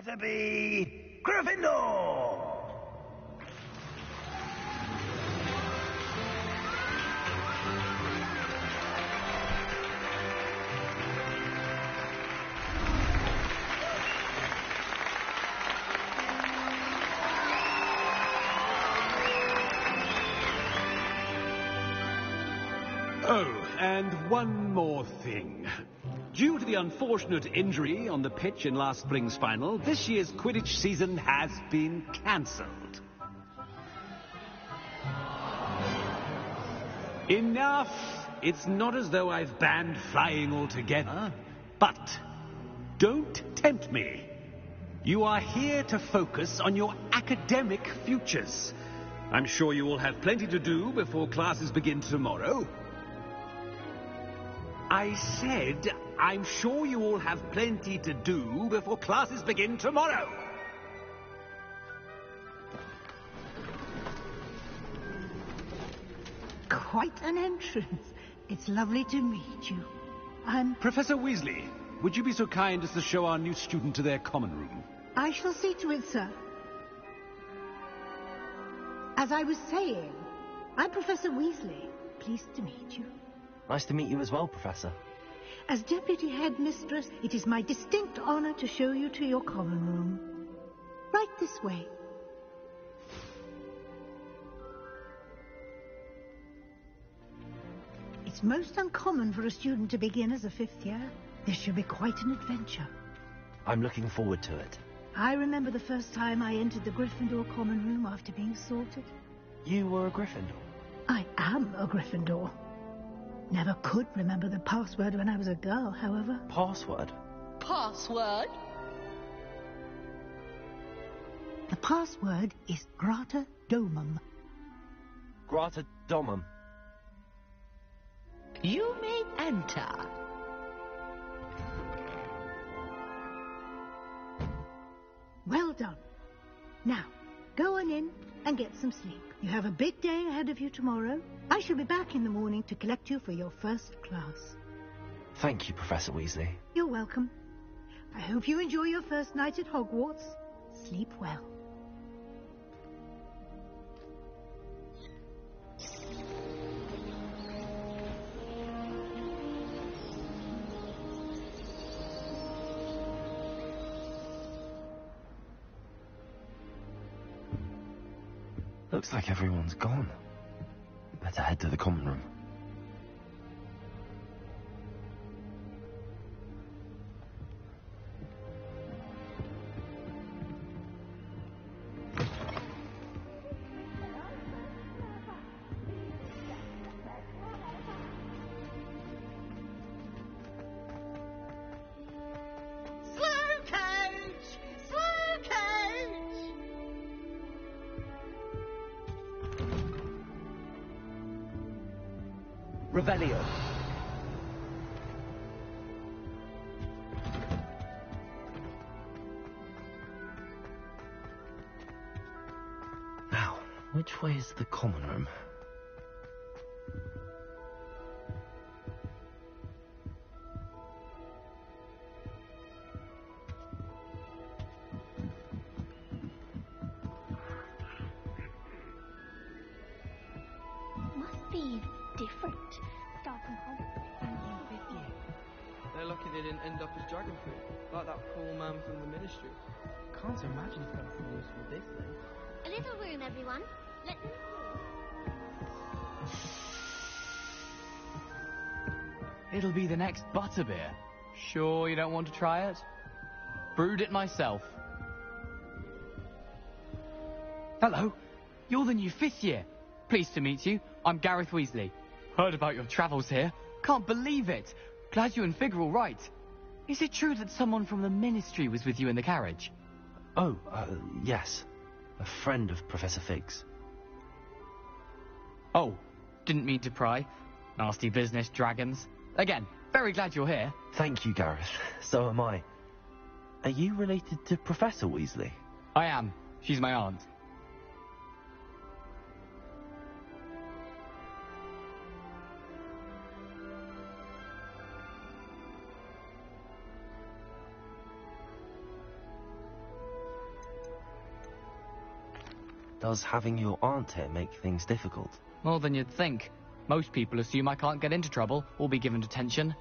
Better be Gryffindor! Oh, and one more thing. Due to the unfortunate injury on the pitch in last spring's final, this year's Quidditch season has been cancelled. Enough! It's not as though I've banned flying altogether. But don't tempt me. You are here to focus on your academic futures. I'm sure you will have plenty to do before classes begin tomorrow. I said, I'm sure you all have plenty to do before classes begin tomorrow. Quite an entrance. It's lovely to meet you. I'm... Professor Weasley, would you be so kind as to show our new student to their common room? I shall see to it, sir. As I was saying, I'm Professor Weasley. Pleased to meet you. Nice to meet you as well, Professor. As Deputy Headmistress, it is my distinct honor to show you to your common room. Right this way. It's most uncommon for a student to begin as a fifth year. This should be quite an adventure. I'm looking forward to it. I remember the first time I entered the Gryffindor common room after being sorted. You were a Gryffindor? I am a Gryffindor. Never could remember the password when I was a girl, however. Password? Password? The password is Grata Domum. Grata Domum. You may enter. Well done. Now, go on in and get some sleep. You have a big day ahead of you tomorrow. I shall be back in the morning to collect you for your first class. Thank you, Professor Weasley. You're welcome. I hope you enjoy your first night at Hogwarts. Sleep well. Looks like everyone's gone. Better head to the common room. Revelio. Now, which way is the common room? Must be different. Starting home. They're lucky they didn't end up as dragon fruit, like that poor man from the ministry. Can't imagine something useful this late. A little room, everyone. Let them It'll be the next butterbeer. Sure you don't want to try it? Brewed it myself. Hello, you're the new fifth year. Pleased to meet you. I'm Gareth Weasley. Heard about your travels here. Can't believe it. Glad you and Fig are all right. Is it true that someone from the ministry was with you in the carriage? Oh, yes. A friend of Professor Fig's. Oh, didn't mean to pry. Nasty business, dragons. Again, very glad you're here. Thank you, Gareth. So am I. Are you related to Professor Weasley? I am. She's my aunt. Does having your aunt here make things difficult? More than you'd think. Most people assume I can't get into trouble or be given detention.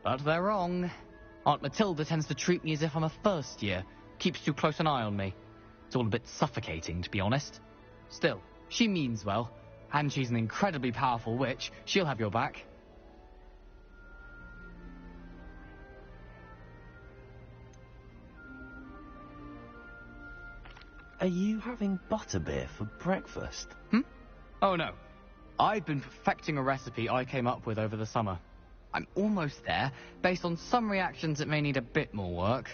But they're wrong. Aunt Matilda tends to treat me as if I'm a first year. Keeps too close an eye on me. It's all a bit suffocating, to be honest. Still, she means well. And she's an incredibly powerful witch. She'll have your back. Are you having butterbeer for breakfast? Oh no. I've been perfecting a recipe I came up with over the summer. I'm almost there, based on some reactions that may need a bit more work.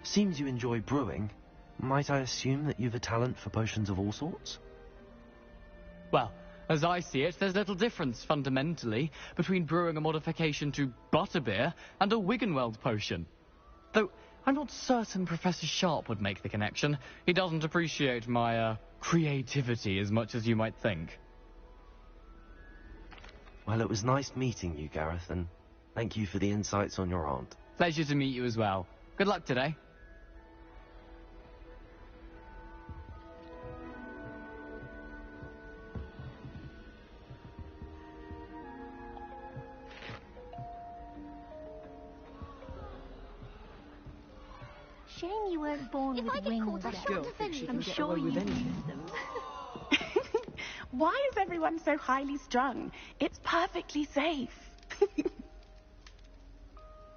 Seems you enjoy brewing. Might I assume that you've a talent for potions of all sorts? Well, as I see it, there's little difference, fundamentally, between brewing a modification to butterbeer and a Wiggenweld potion. Though, I'm not certain Professor Sharp would make the connection. He doesn't appreciate my, creativity as much as you might think. Well, it was nice meeting you, Gareth, and thank you for the insights on your aunt. Pleasure to meet you as well. Good luck today. Shame you weren't born with wings. I'm sure you use them. Why is everyone so highly strung? It's perfectly safe.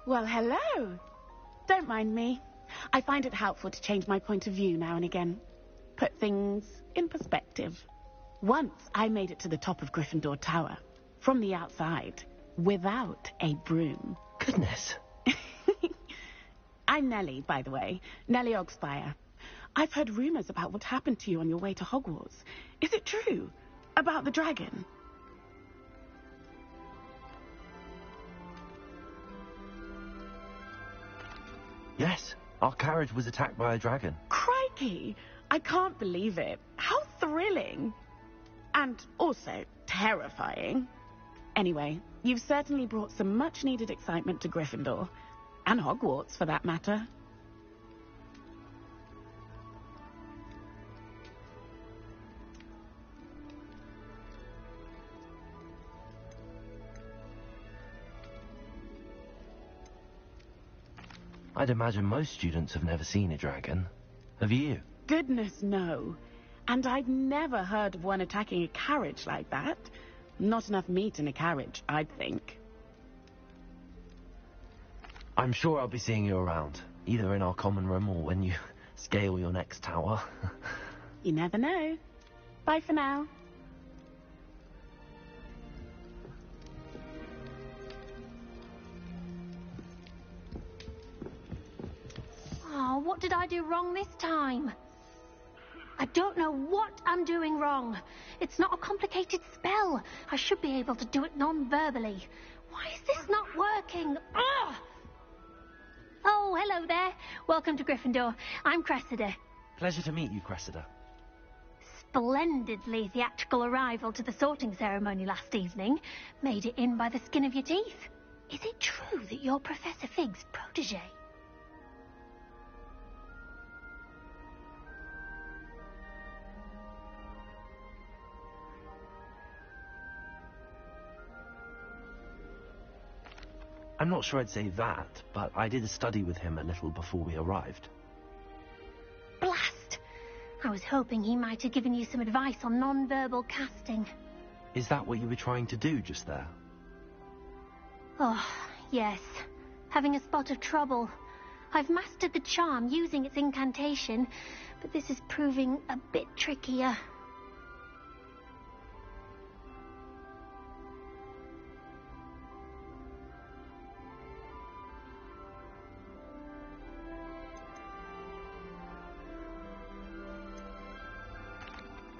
Well, hello. Don't mind me. I find it helpful to change my point of view now and again. Put things in perspective. Once I made it to the top of Gryffindor Tower, from the outside, without a broom. Goodness. I'm Nellie, by the way. Nellie Ogspire. I've heard rumors about what happened to you on your way to Hogwarts. Is it true? About the dragon? Yes, our carriage was attacked by a dragon. Crikey! I can't believe it. How thrilling. And also terrifying. Anyway, you've certainly brought some much-needed excitement to Gryffindor. And Hogwarts, for that matter. I'd imagine most students have never seen a dragon. Have you? Goodness, no. And I'd never heard of one attacking a carriage like that. Not enough meat in a carriage, I'd think. I'm sure I'll be seeing you around, either in our common room or when you scale your next tower. You never know. Bye for now. Oh, what did I do wrong this time? I don't know what I'm doing wrong. It's not a complicated spell. I should be able to do it non-verbally. Why is this not working? Ugh! Oh, hello there. Welcome to Gryffindor. I'm Cressida. Pleasure to meet you, Cressida. Splendidly theatrical arrival to the sorting ceremony last evening. Made it in by the skin of your teeth. Is it true that you're Professor Fig's protege? I'm not sure I'd say that, but I did study with him a little before we arrived. Blast! I was hoping he might have given you some advice on non-verbal casting. Is that what you were trying to do just there? Oh, yes. Having a spot of trouble. I've mastered the charm using its incantation, but this is proving a bit trickier.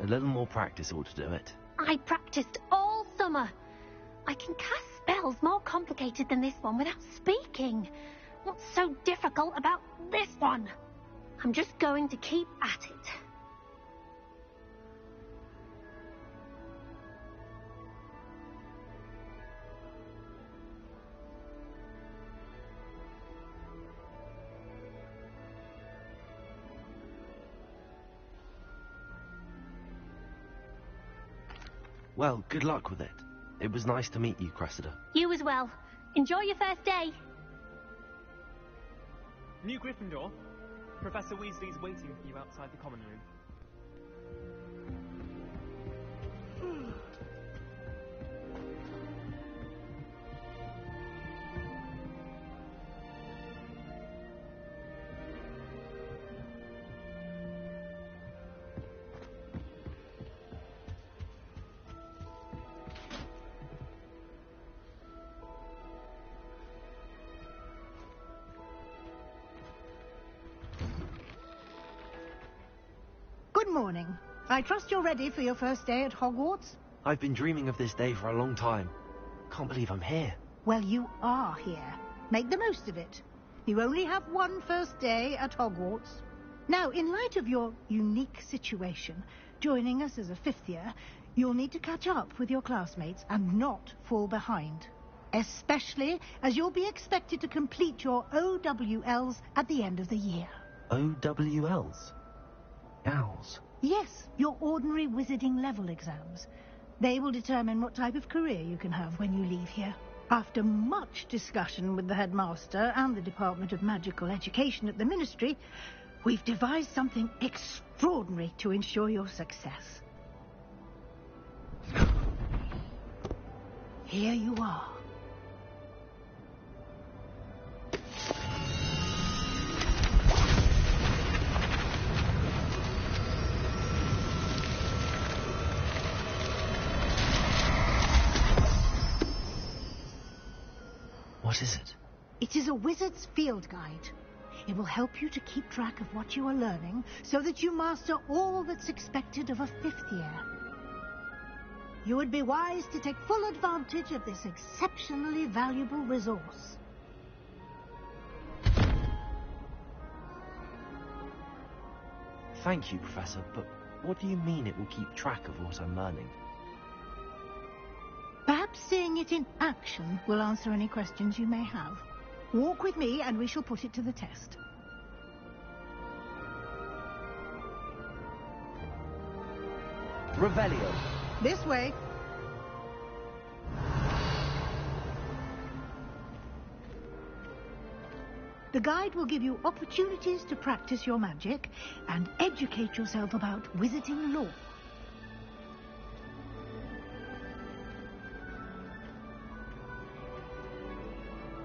A little more practice ought to do it. I practiced all summer. I can cast spells more complicated than this one without speaking. What's so difficult about this one? I'm just going to keep at it. Well, good luck with it. It was nice to meet you, Cressida. You as well. Enjoy your first day. New Gryffindor. Professor Weasley's waiting for you outside the common room. Good morning. I trust you're ready for your first day at Hogwarts? I've been dreaming of this day for a long time. Can't believe I'm here. Well, you are here. Make the most of it. You only have one first day at Hogwarts. Now, in light of your unique situation, joining us as a fifth year, you'll need to catch up with your classmates and not fall behind. Especially as you'll be expected to complete your OWLs at the end of the year. OWLs? Owls? Yes, your ordinary wizarding level exams. They will determine what type of career you can have when you leave here. After much discussion with the headmaster and the Department of Magical Education at the Ministry, we've devised something extraordinary to ensure your success. Here you are. What is it? It is a wizard's field guide. It will help you to keep track of what you are learning so that you master all that's expected of a fifth year. You would be wise to take full advantage of this exceptionally valuable resource. Thank you, Professor, but what do you mean it will keep track of what I'm learning? Perhaps seeing it in action will answer any questions you may have. Walk with me and we shall put it to the test. Revelio. This way. The guide will give you opportunities to practice your magic and educate yourself about wizarding lore.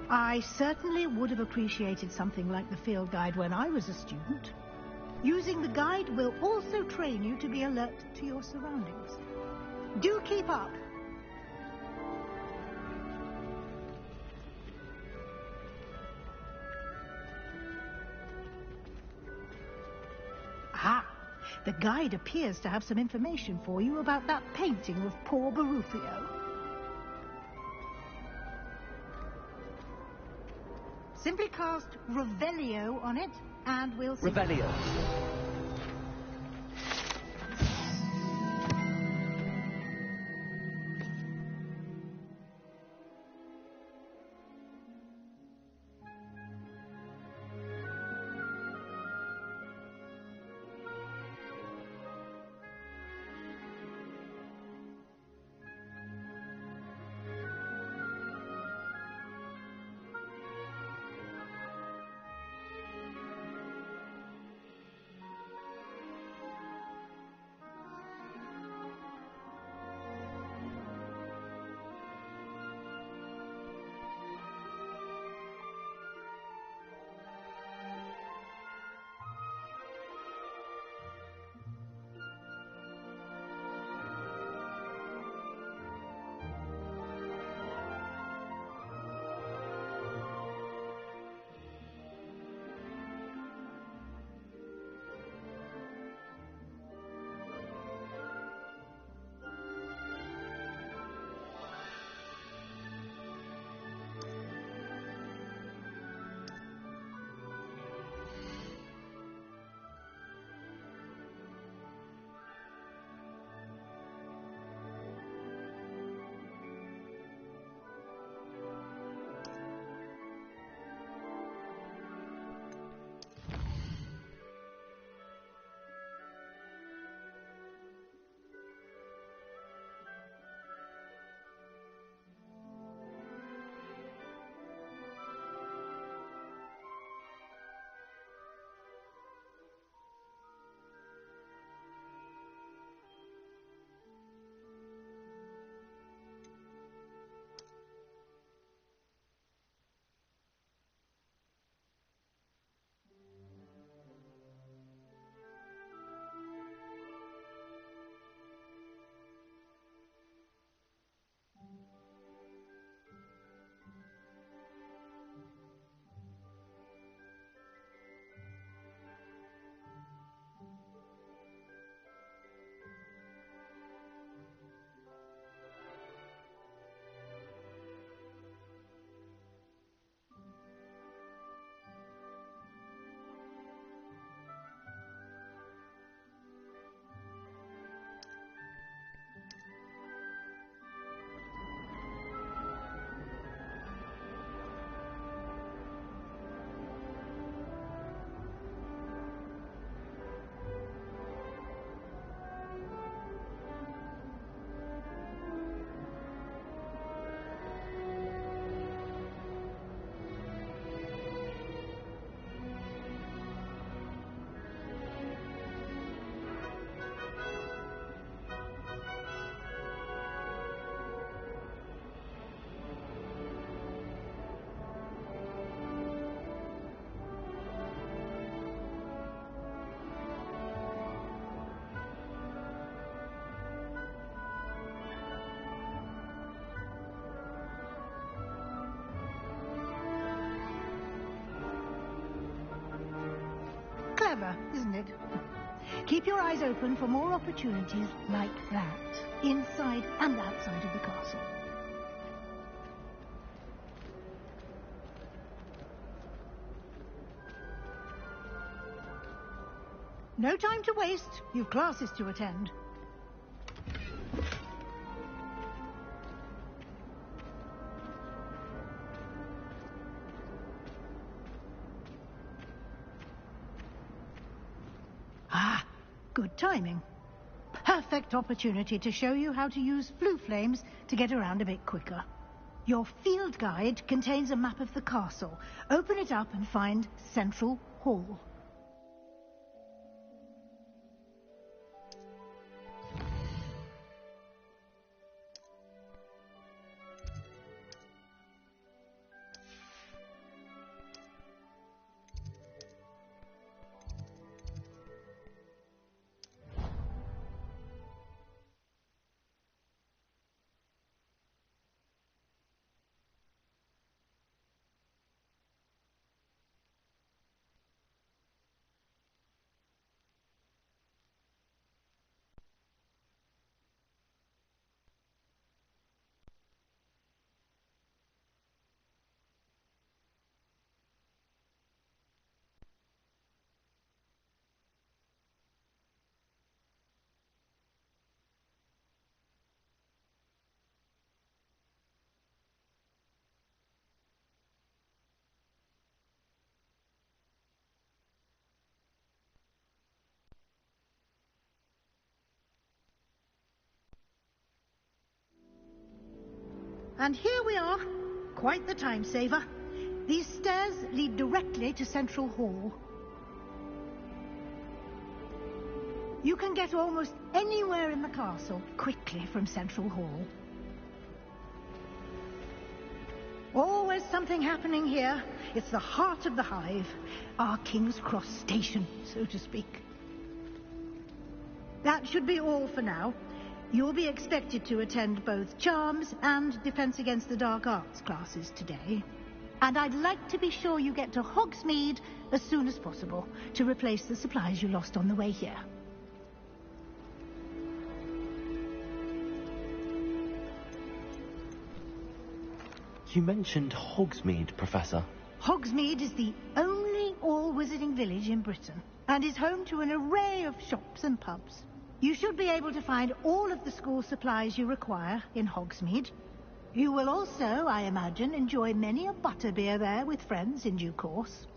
I certainly would have appreciated something like the field guide when I was a student. Using the guide will also train you to be alert to your surroundings. Do keep up. Ah, the guide appears to have some information for you about that painting of poor Barufio. Simply cast Revelio on it, and we'll see. Revelio. clever, isn't it? Keep your eyes open for more opportunities like that, inside and outside of the castle. No time to waste. You've classes to attend. Ah, good timing. Perfect opportunity to show you how to use flue flames to get around a bit quicker. Your field guide contains a map of the castle. Open it up and find Central Hall. And here we are. Quite the time saver. These stairs lead directly to Central Hall. You can get almost anywhere in the castle quickly from Central Hall. Always something happening here. It's the heart of the hive. Our King's Cross station, so to speak. That should be all for now. You'll be expected to attend both Charms and Defense Against the Dark Arts classes today. And I'd like to be sure you get to Hogsmeade as soon as possible to replace the supplies you lost on the way here. You mentioned Hogsmeade, Professor. Hogsmeade is the only all-wizarding village in Britain and is home to an array of shops and pubs. You should be able to find all of the school supplies you require in Hogsmeade. You will also, I imagine, enjoy many a butterbeer there with friends in due course.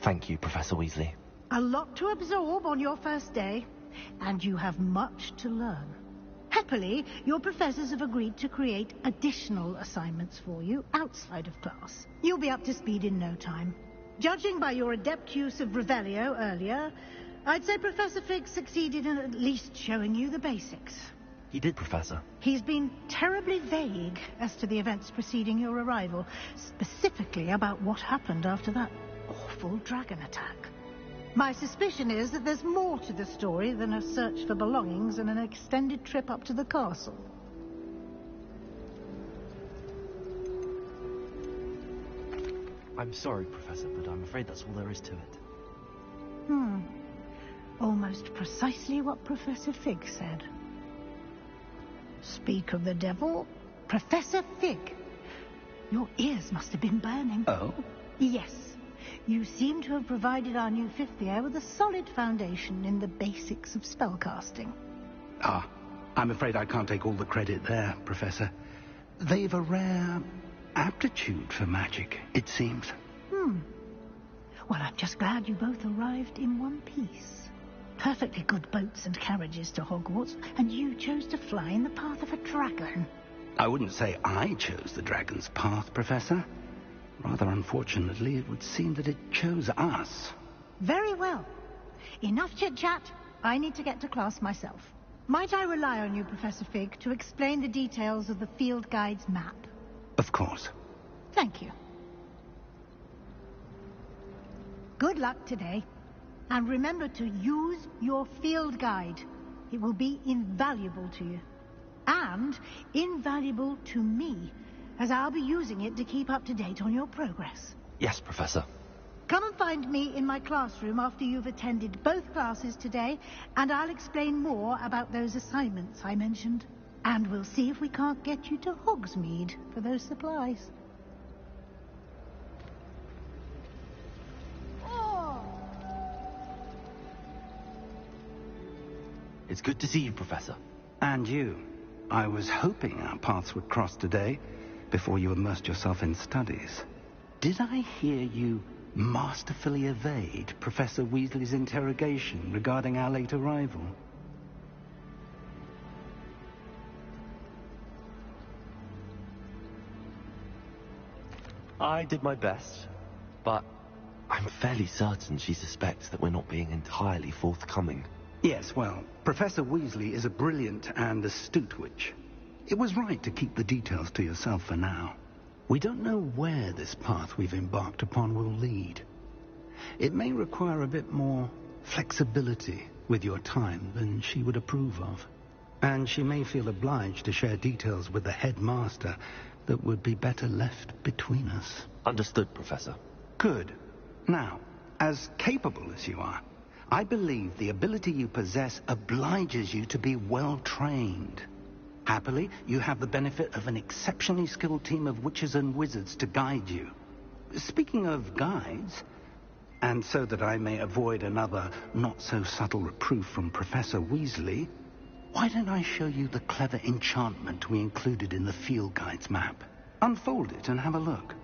Thank you, Professor Weasley. A lot to absorb on your first day, and you have much to learn. Happily, your professors have agreed to create additional assignments for you outside of class. You'll be up to speed in no time. Judging by your adept use of Revelio earlier, I'd say Professor Fig succeeded in at least showing you the basics. He did, Professor. He's been terribly vague as to the events preceding your arrival, specifically about what happened after that awful dragon attack. My suspicion is that there's more to the story than a search for belongings and an extended trip up to the castle. I'm sorry, Professor, but I'm afraid that's all there is to it. Almost precisely what Professor Fig said. Speak of the devil, Professor Fig. Your ears must have been burning. Oh? Yes. You seem to have provided our new fifth year with a solid foundation in the basics of spellcasting. Ah, I'm afraid I can't take all the credit there, Professor. They've a rare aptitude for magic, it seems. Well, I'm just glad you both arrived in one piece. Perfectly good boats and carriages to Hogwarts, and you chose to fly in the path of a dragon. I wouldn't say I chose the dragon's path, Professor. Rather unfortunately, it would seem that it chose us. Very well. Enough chit-chat. I need to get to class myself. Might I rely on you, Professor Fig, to explain the details of the field guide's map? Of course. Thank you. Good luck today. And remember to use your field guide. It will be invaluable to you. And invaluable to me, as I'll be using it to keep up to date on your progress. Yes, Professor. Come and find me in my classroom after you've attended both classes today, and I'll explain more about those assignments I mentioned. And we'll see if we can't get you to Hogsmeade for those supplies. It's good to see you, Professor. And you. I was hoping our paths would cross today, before you immersed yourself in studies. Did I hear you masterfully evade Professor Weasley's interrogation regarding our late arrival? I did my best, but I'm fairly certain she suspects that we're not being entirely forthcoming. Yes, well, Professor Weasley is a brilliant and astute witch. It was right to keep the details to yourself for now. We don't know where this path we've embarked upon will lead. It may require a bit more flexibility with your time than she would approve of. And she may feel obliged to share details with the headmaster that would be better left between us. Understood, Professor. Good. Now, as capable as you are, I believe the ability you possess obliges you to be well trained. Happily, you have the benefit of an exceptionally skilled team of witches and wizards to guide you. Speaking of guides, and so that I may avoid another not-so-subtle reproof from Professor Weasley, why don't I show you the clever enchantment we included in the field guide's map? Unfold it and have a look.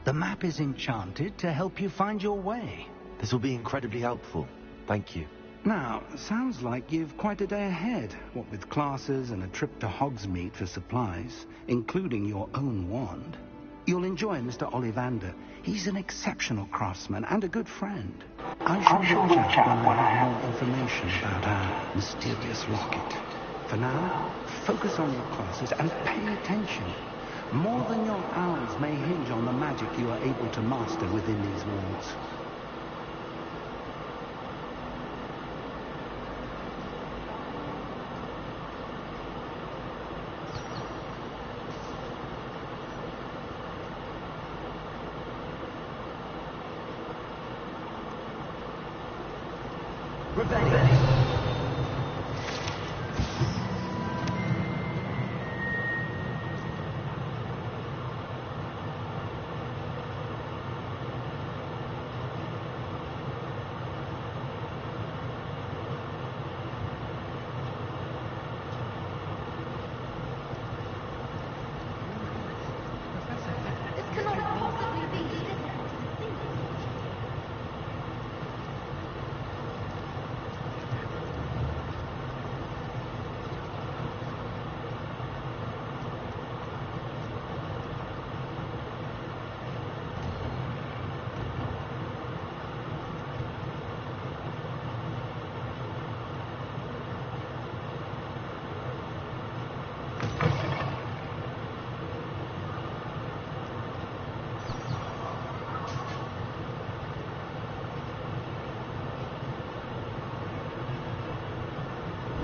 The map is enchanted to help you find your way. This will be incredibly helpful. Thank you. Now, sounds like you've quite a day ahead, what with classes and a trip to Hogsmeade for supplies, including your own wand. You'll enjoy Mr. Ollivander. He's an exceptional craftsman and a good friend. I shall reach out when I have more information about our mysterious rocket. For now, focus on your classes and pay attention. More than your hours may hinge on the magic you are able to master within these walls.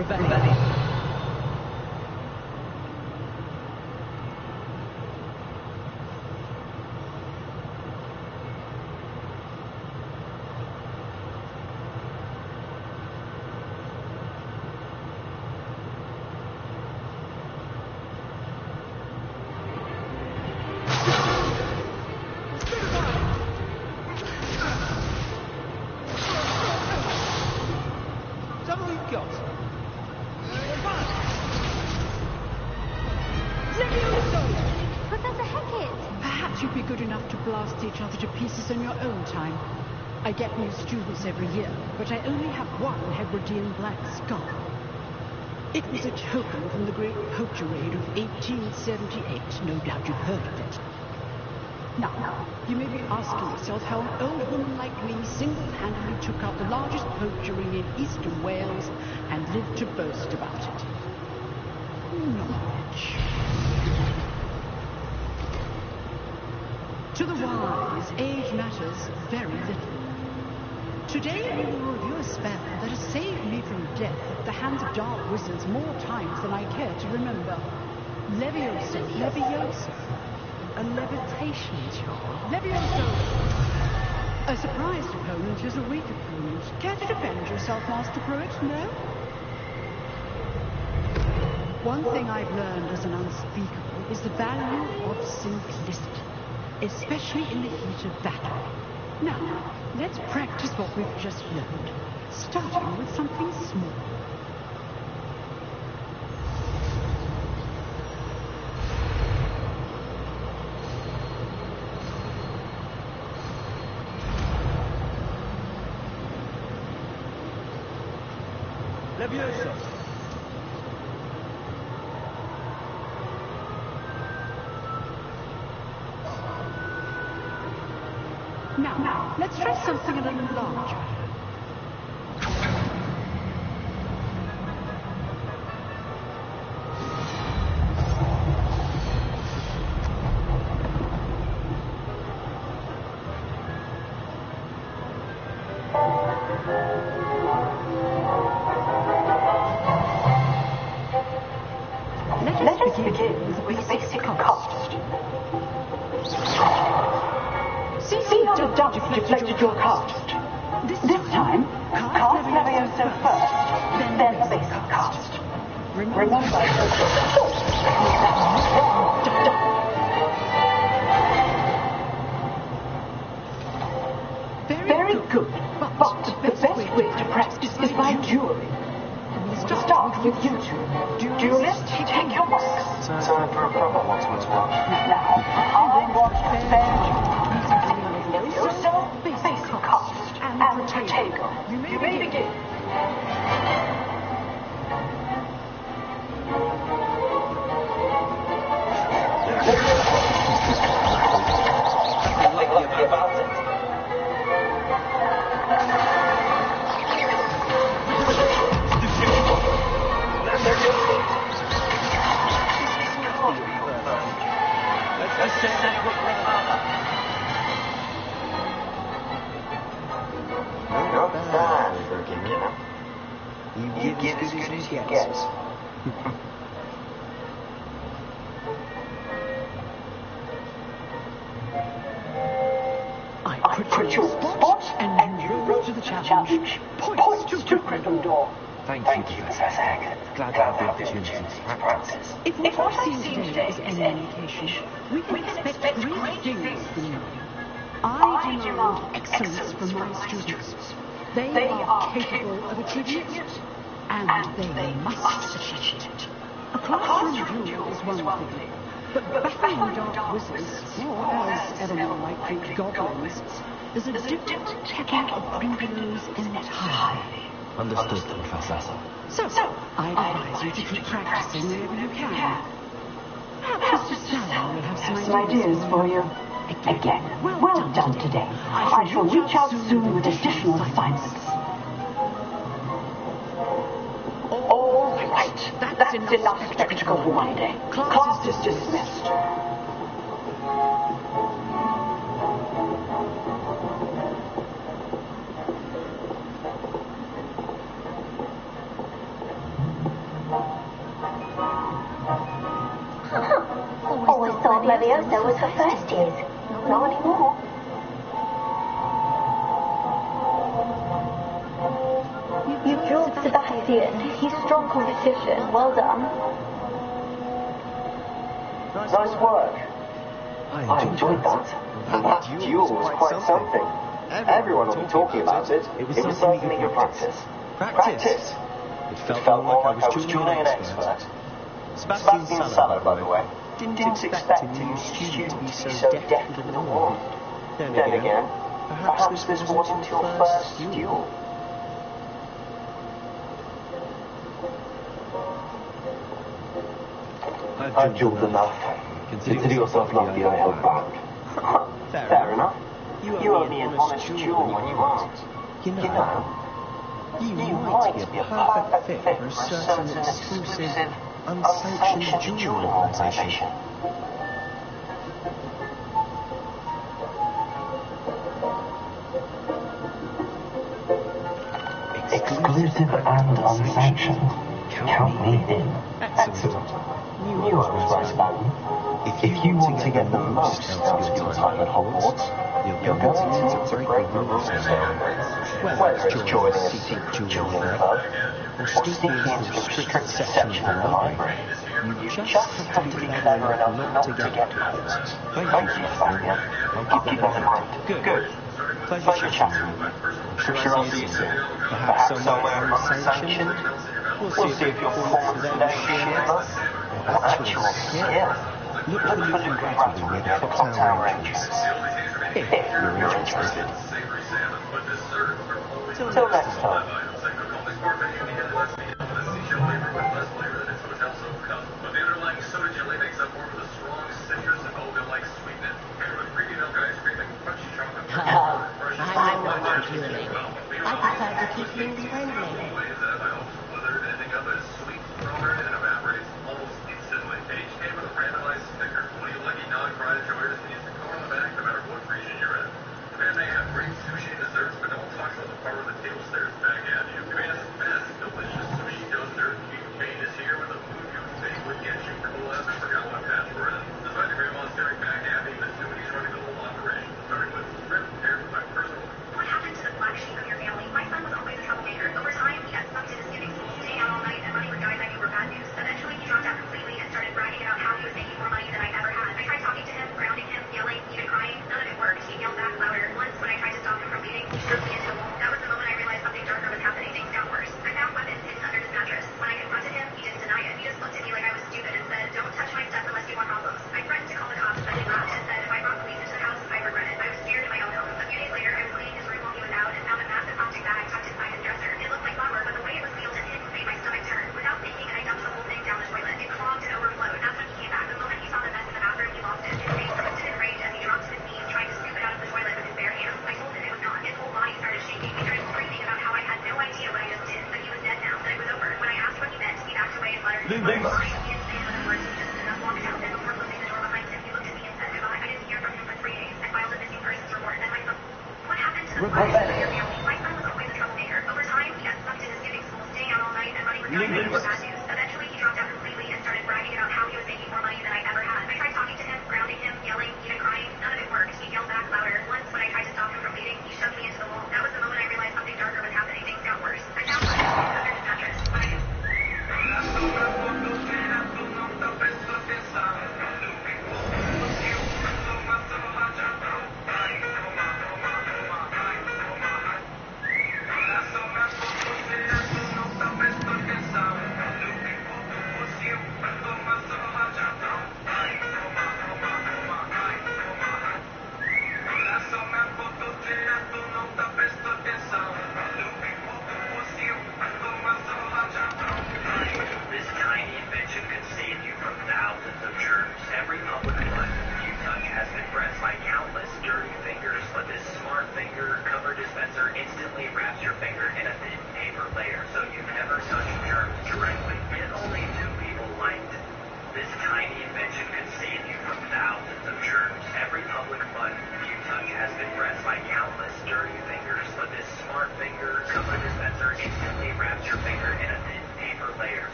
Revelio. Perhaps you'd be good enough to blast each other to pieces on your own time. I get new students every year, but I only have one Hebridean black scar. It was a token from the great poacher raid of 1878. No doubt you've heard of it. Now, you may be asking yourself how an old woman like me single-handedly took out the largest poacher ring in eastern Wales and lived to boast about it. Knowledge. To the wise, age matters very little. Today we will review a spell that has saved me from death at the hands of dark wizards more times than I care to remember. Levioso. Levioso. A levitation charm. Levioso. A surprised opponent is a weak opponent. Care to defend yourself, Master Pruitt? No? One thing I've learned as an unspeakable is the value of simplicity, especially in the heat of battle. Now, let's practice what we've just learned, starting with something small. Levioso. Now, let's try something a little larger. Let us begin with a basic cost. See how the dodge deflected your cast. This time, cast Levioso first, then the basic cast. Remember, Very good, but the best way to practice is by dueling. We'll start with you two. Duelists, take your marks. So for a proper marksman's watch. Now, I want to spare Levioso, basic cost, and Protego. You may begin. Nothing lucky about it. Let's check that book rather. Not bad for a beginner. You give as good as you get. I put your spot and you rose to the challenge. Points to Gryffindor. Thank you, Professor Haggard. Glad to have the opportunity to practice. If what I've seen today is any indication, we can expect great things from you. I demand excellence from my students. They are capable of achieving it, and they must achieve it. A classroom duel is one thing, but battling dark wizards, or as ever more likely goblins, is a different technique of Gryffindors entirely. Understood, Professor. So, I advise you to keep practicing whenever you can. Perhaps Mr. Sally will have some ideas for you. Again, well done today. I shall reach out soon with additional assignments. All right, that's enough spectacle for one day. Class is dismissed. Everybody else there was for first years. Not anymore. You drilled Sebastian. He's strong competition. Well done. Nice work. I enjoyed that. And that duel was quite something. Everyone will be talking about it. It was certainly good practice. Practice? It felt more like I was dueling an expert. Sebastian Sallow, by the way. Didn't expect a new student to be so deft with a wand. Then again, perhaps this wasn't your first duel. I've dueled enough. Consider yourself lucky I held back. Fair enough. You owe me an honest duel when you asked. You know, you might be a perfect fit for a certain exclusive, unsanctioned duel organization. Exclusive and unsanctioned. Count me in. Excellent. Knew I was right about you. If you want to get the most out of your time at Hogwarts, you're going to need to break the rules nowadays. Whether it's joining a secret dueling club, or sneaking into a restricted section of the library, you just have to be clever enough not to get caught. Thank you, Fabian. I'll keep that in mind. Good. Pleasure chatting with you. Sure I'll see you soon. Perhaps somewhere unsanctioned. We'll see if your performance today is sheer or actual skill. Look for Luke Bradley near the clock tower entrance, if you're interested. Till next time. I'm not dueling. I prefer to keep things friendly.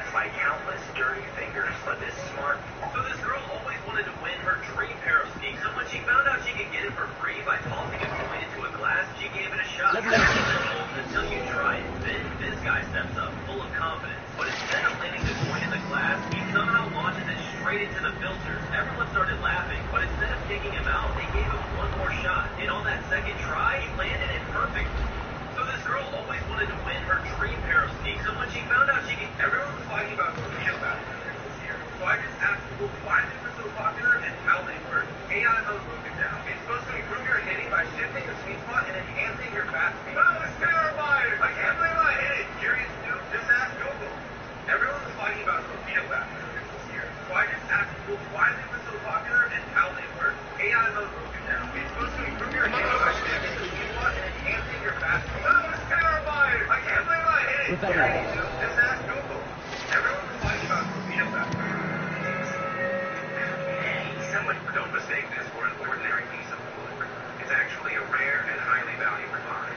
pressed by countless dirty fingers, but this smart... So this girl always wanted to win her dream pair of skis, and when she found out she could get it for free by tossing a coin into a glass, she gave it a shot. Until you try it. Then this guy steps up, full of confidence, but instead of landing the coin in the glass, he somehow launches it straight into the filters. Everyone started laughing, but instead of kicking him out, they gave him one more shot, and on that second try, he landed it perfect. So this girl always wanted to win her dream pair of skis, and when she found out she could... Everyone was fighting about torpedo batteries this year, so I just asked people why they were so popular and how they work. AI mode broke it down. It's supposed to improve your hitting by shifting the sweet spot and enhancing your fast speed. That was terrifying! I can't believe I hit it! Curious dude, just ask Google. Everyone was fighting about torpedo batteries this year, so I just asked people why they were so popular and how they work. AI mode broke it down. It's supposed to improve your hitting by shifting the sweet spot and enhancing your fast speed. That was terrifying! I can't believe I hit it! Curious dude, just ask Google. Everyone was fighting about torpedo batteries. Someone, don't mistake this for an ordinary piece of wood. It's actually a rare and highly valuable find.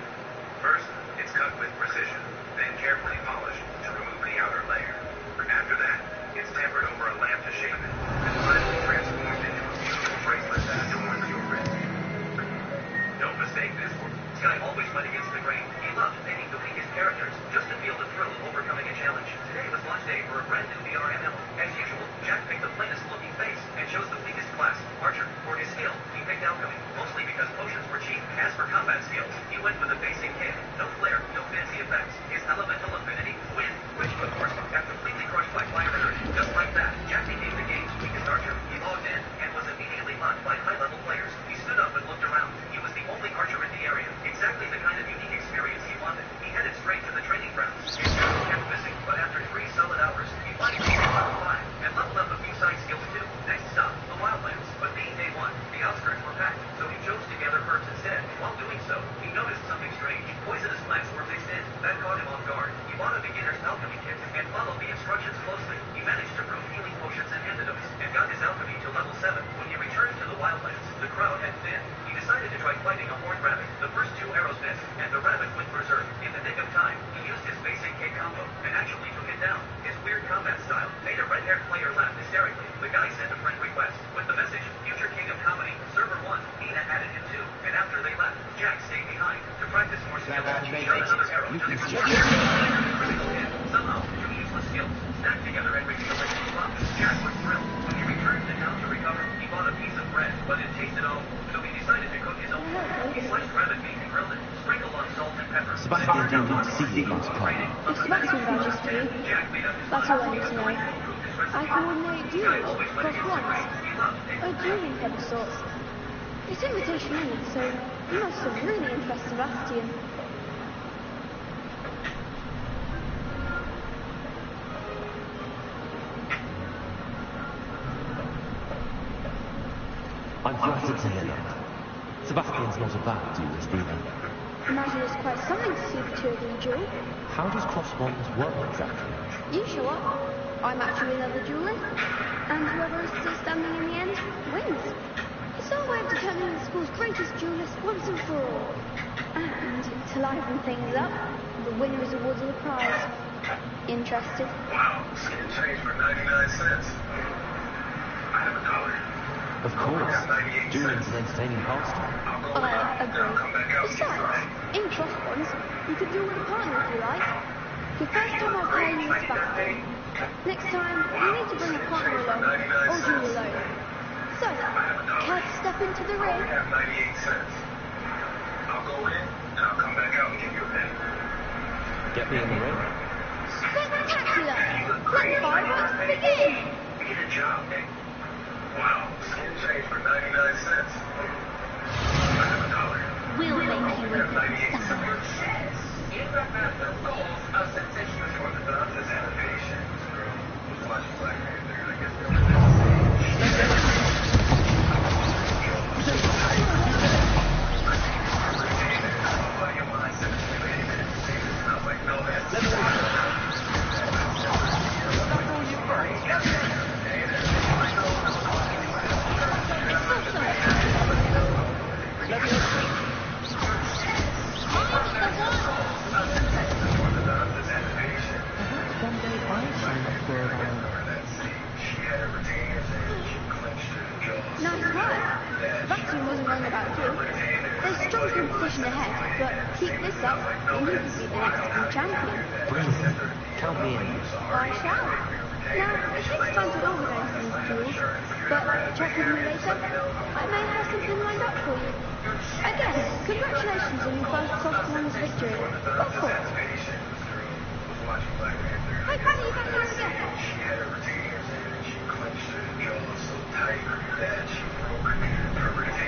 First, it's cut with precision, then carefully polished to remove the outer layer. After that, it's tempered over a lamp to shape it, and finally transformed into a beautiful bracelet that adorns your wrist. Don't mistake this for... Sky always went against the grain. He loved painting the weakest characters, just to feel the thrill of overcoming a challenge. Today was launch day for a brand new VR MMO. As usual, Jack picked the plainest looking face, and chose the weakest class, Archer. For his skill, he picked Alchemy, mostly because potions were cheap. As for combat skills, he went with a basic kit. No flair, no fancy effects. His elemental affinity, wind, which, of course, got completely crushed by fire energy. Just like that, Jack became the game's weakest Archer. He logged in, and was immediately loved by high-level players. He stood up and looked around. He was the only Archer in the area. Exactly the kind of unique experience he wanted. He headed straight to the training grounds. His journey kept missing, but after 3 solid hours, he finally reached level 5, and leveled up a few side skills too. Next stop, the Wildlands. But being day 1, the outskirts were packed, so he chose to gather herbs instead. While doing so, he noticed something strange. Poisonous plants were mixed in. That caught him off guard. He bought a beginner's alchemy kit, and followed the instructions closely. He managed to brew healing potions and antidotes, and got his alchemy to level 7. When he returned to the Wildlands, the crowd had thinned. He decided to try fighting a horned rabbit. The first 2 arrows missed, and the rabbit went berserk. In the nick of time, he used his basic kit combo, and actually took it down. His weird combat style made a red-haired player laugh hysterically. The guy sent a friend request with the message, "Future King of Comedy, Server 1, Nina added him too." And after they left, Jack stayed behind to practice more skills. He shot another arrow just before the critical hit. Somehow, 2 useless skills stacked together and revealed a new buff. Jack was thrilled. When he returned to town to recover, he bought a piece of bread, but it tasted awful, so he decided to cook his own food. He sliced rabbit meat and grilled it, sprinkled on salt and pepper. Sebastian didn't need to see you last time. If Sebastian vouches for you, that's all I need to know. I coordinate duels across fronts. A dueling club of sorts. It's invitation only, so you must have really impressed Sebastian. I'm flattered to hear that. Sebastian's not a bad duelist either. Imagine it's quite something to see the 2 of them duel. How does cross-bonds work exactly? You show up, I match you with other duelists, and whoever is still standing in the end wins. It's our way of determining the school's greatest duelist once and for all. And to liven things up, the winner is awarded a prize. Interested? Wow, skin change for 99 cents. I have $1. Of course. Dueling's an entertaining pastime. I agree. Besides, in cross-bonds, you could duel with a partner if you like. The first time I'll play you with Sebastian. Next time, you need to bring a partner along, or duel alone. So, care to step into the ring? I have 98 cents. I'll go in, and I'll come back out and give you a penny. Get me in the ring. Spectacular! Let the fireworks begin! Get a job, eh? Wow, skin change for 99 cents. I have $1. We'll make you a good 98 star. cents. In fact, master goals of sensational for the Dante's animation. Who's watching Black Panther? I guess they're One day I strong competition ahead, but keep this up and you could be the next world champion. Brilliant. Count me in. I shall. Now, it takes time to organise these duels, but check with me later. I may have something lined up for you. Again, congratulations on your first sophomores victory. Of course. Hey, Granny, you back here again? She had her tears and she clenched her jaw so tight that she broke her retainer.